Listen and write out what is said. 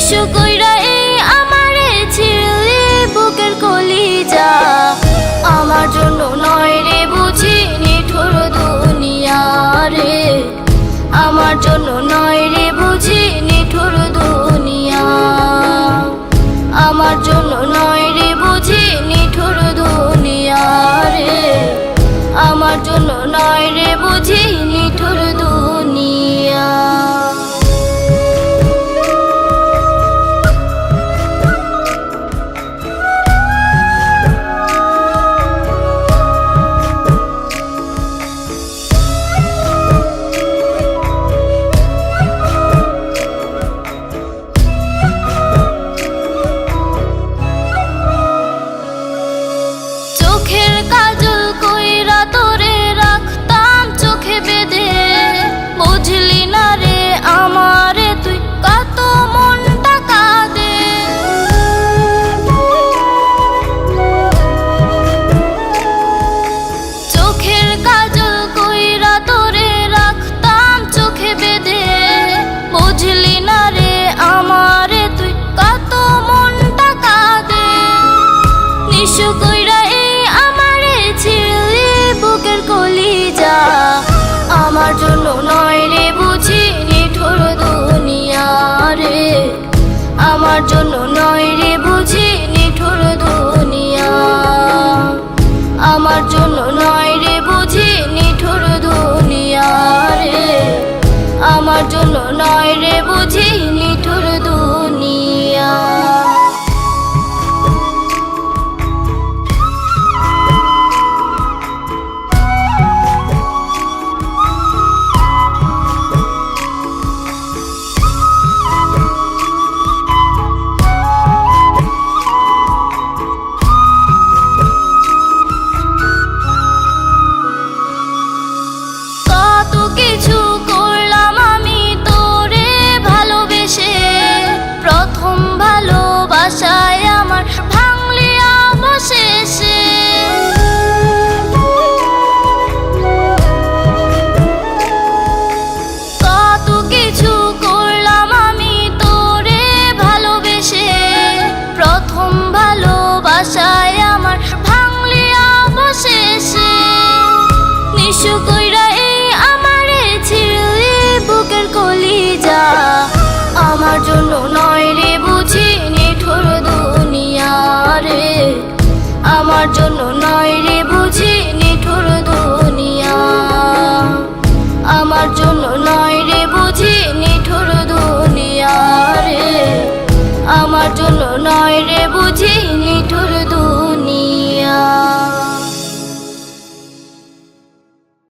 নিঃস্ব কইরা এই আমারে ছিড়লি বুকের কলিজা। আমার জন্য নয় রে বুঝি নিঠুর দুনিয়া রে, আমার জন্য নয় রে বুঝি নিঠুর দুনিয়া, আমার জন্য নয় রে বুঝি নিঠুর দুনিয়া রে, আমার জন্য নয় রে বুঝি নিঠুর দুনিয়া। চোখের কাজল কইরা তোরে রাখতাম চোখে বেঁধে, বুঝলি না রে আমারে তুই কত মনটা কাঁদে। চোখের কাজল কইরা তোরে রাখতাম চোখে বেঁধে, বুঝলি না রে আমারে তুই কত মনটা কাঁদে। নিঃস্ব কইরা এই আমারে ছিড়লি বুকের কলিজা। আমার জন্য নয় রে বুঝি নিঠুর দুনিয়া রে, আমার জন্য